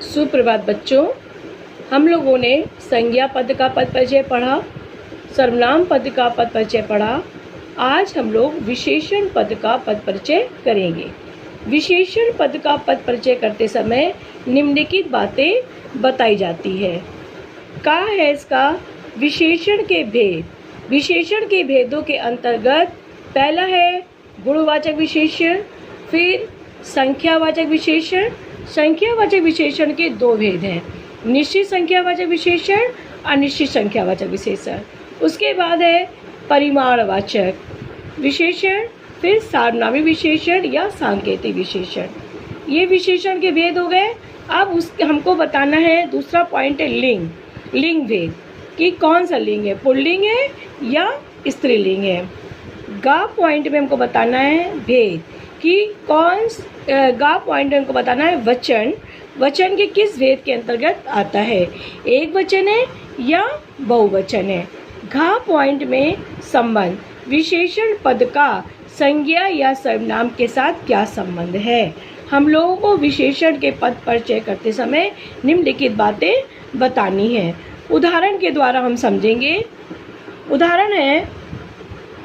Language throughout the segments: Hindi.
सुप्रभात बच्चों, हम लोगों ने संज्ञा पद का पद परिचय पढ़ा, सर्वनाम पद का पद परिचय पढ़ा। आज हम लोग विशेषण पद का पद परिचय करेंगे। विशेषण पद का पद परिचय करते समय निम्नलिखित बातें बताई जाती है। का है इसका विशेषण के भेद। विशेषण के भेदों के अंतर्गत पहला है गुणवाचक विशेषण, फिर संख्यावाचक विशेषण। संख्यावाचक विशेषण के दो भेद हैं, निश्चित संख्यावाचक विशेषण, अनिश्चित संख्यावाचक विशेषण। उसके बाद है परिमाणवाचक विशेषण, फिर सार्वनामिक विशेषण या सांकेतिक विशेषण। ये विशेषण के भेद हो गए। अब हमको बताना है, दूसरा पॉइंट है लिंग। लिंग भेद कि कौन सा लिंग है, पुल्लिंग है या स्त्रीलिंग है। गा पॉइंट में हमको बताना है भेद कि गा पॉइंट में हमको बताना है वचन। वचन के किस भेद के अंतर्गत आता है, एक वचन है या बहुवचन है। घा पॉइंट में संबंध, विशेषण पद का संज्ञा या सर्वनाम के साथ क्या संबंध है। हम लोगों को विशेषण के पद परिचय करते समय निम्नलिखित बातें बतानी है। उदाहरण के द्वारा हम समझेंगे। उदाहरण है,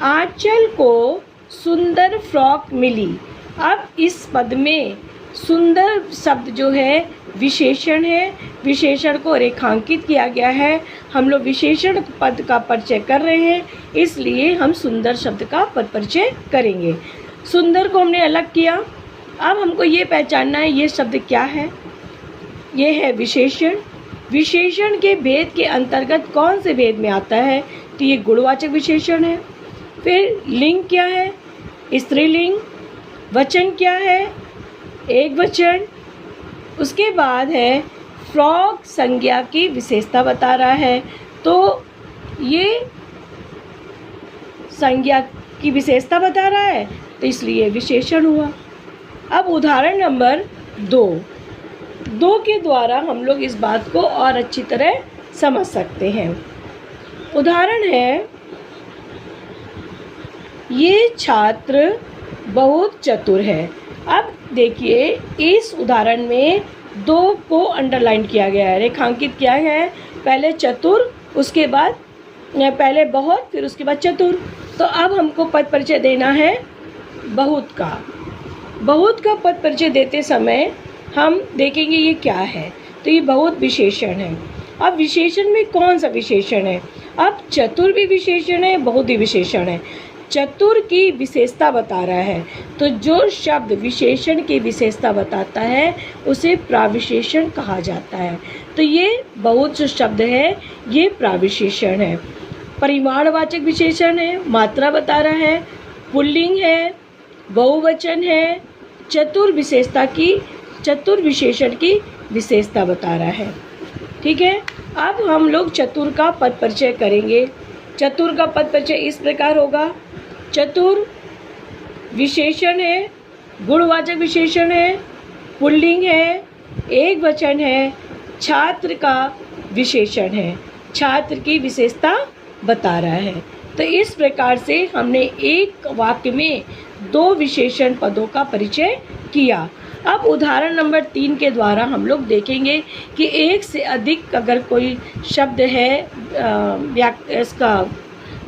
आंचल को सुंदर फ्रॉक मिली। अब इस पद में सुंदर शब्द जो है विशेषण है, विशेषण को रेखांकित किया गया है। हम लोग विशेषण पद का परिचय कर रहे हैं, इसलिए हम सुंदर शब्द का पद परिचय करेंगे। सुंदर को हमने अलग किया। अब हमको ये पहचानना है ये शब्द क्या है। ये है विशेषण। विशेषण के भेद के अंतर्गत कौन से भेद में आता है, तो ये गुणवाचक विशेषण है। फिर लिंग क्या है, स्त्रीलिंग। वचन क्या है, एक वचन। उसके बाद है फ्रॉक संज्ञा की विशेषता बता रहा है, तो ये संज्ञा की विशेषता बता रहा है, तो इसलिए विशेषण हुआ। अब उदाहरण नंबर 2 के द्वारा हम लोग इस बात को और अच्छी तरह समझ सकते हैं। उदाहरण है, ये छात्र बहुत चतुर है। अब देखिए, इस उदाहरण में 2 को अंडरलाइन किया गया है, रेखांकित किया है। पहले चतुर, उसके बाद पहले बहुत, फिर उसके बाद चतुर। तो अब हमको पद परिचय देना है बहुत का। बहुत का पद परिचय देते समय हम देखेंगे ये क्या है, तो ये बहुत विशेषण है। अब विशेषण में कौन सा विशेषण है, अब चतुर भी विशेषण है, बहुत भी विशेषण है। चतुर की विशेषता बता रहा है, तो जो शब्द विशेषण की विशेषता बताता है उसे प्राविशेषण कहा जाता है। तो ये बहुत जो शब्द है ये प्राविशेषण है। परिमाणवाचक विशेषण है, मात्रा बता रहा है, पुल्लिंग है, बहुवचन है। चतुर विशेषण की विशेषता बता रहा है। ठीक है, अब हम लोग चतुर का पद परिचय करेंगे। चतुर का पद परिचय इस प्रकार होगा। चतुर विशेषण है, गुणवाचक विशेषण है, पुल्लिंग है, एक वचन है, छात्र का विशेषण है, छात्र की विशेषता बता रहा है। तो इस प्रकार से हमने एक वाक्य में 2 विशेषण पदों का परिचय किया। अब उदाहरण नंबर 3 के द्वारा हम लोग देखेंगे कि एक से अधिक अगर कोई शब्द है इसका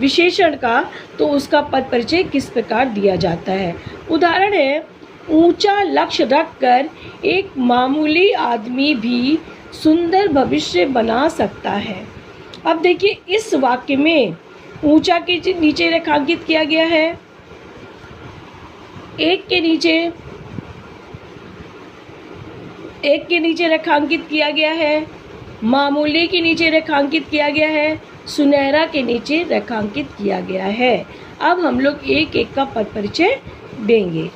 विशेषण का, तो उसका पद परिचय किस प्रकार दिया जाता है। उदाहरण है, ऊंचा लक्ष्य रखकर एक मामूली आदमी भी सुंदर भविष्य बना सकता है। अब देखिए, इस वाक्य में ऊंचा के नीचे रेखांकित किया गया है, एक के नीचे रेखांकित किया गया है, मामूली के नीचे रेखांकित किया गया है, सुनहरा के नीचे रेखांकित किया गया है। अब हम लोग एक एक का पद परिचय देंगे।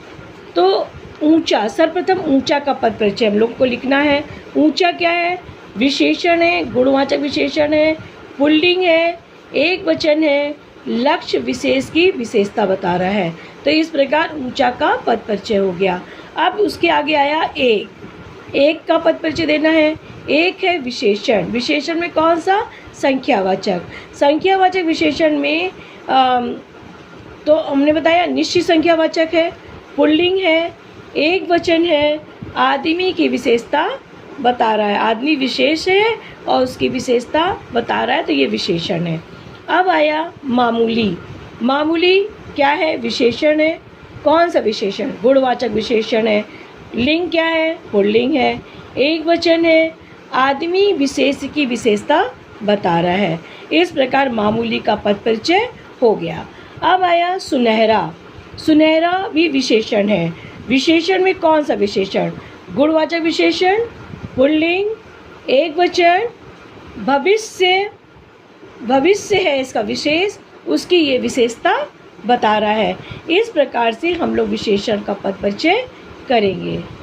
तो ऊंचा, सर्वप्रथम ऊंचा का पद परिचय हम लोग को लिखना है। ऊंचा क्या है, विशेषण है, गुणवाचक विशेषण है, पुल्लिंग है, एक वचन है, लक्ष्य विशेष की विशेषता बता रहा है। तो इस प्रकार ऊंचा का पद परिचय हो गया। अब उसके आगे आया एक का पद परिचय देना है। एक है विशेषण। विशेषण में कौन सा, संख्यावाचक। संख्यावाचक विशेषण में तो हमने बताया निश्चित संख्यावाचक है, पुल्लिंग है, एक वचन है, आदमी की विशेषता बता रहा है, आदमी विशेष है और उसकी विशेषता बता रहा है, तो ये विशेषण है। अब आया मामूली। मामूली क्या है? विशेषण है। कौन सा विशेषण? गुणवाचक विशेषण है। लिंग क्या है? पुल्लिंग है। एक वचन है। आदमी विशेष की विशेषता बता रहा है। इस प्रकार मामूली का पद परिचय हो गया। अब आया सुनहरा। सुनहरा भी विशेषण है। विशेषण में कौन सा विशेषण? गुणवाचक विशेषण, पुल्लिंग, एक वचन, भविष्य। भविष्य है इसका विशेष, उसकी ये विशेषता बता रहा है। इस प्रकार से हम लोग विशेषण का पद परिचय करेंगे।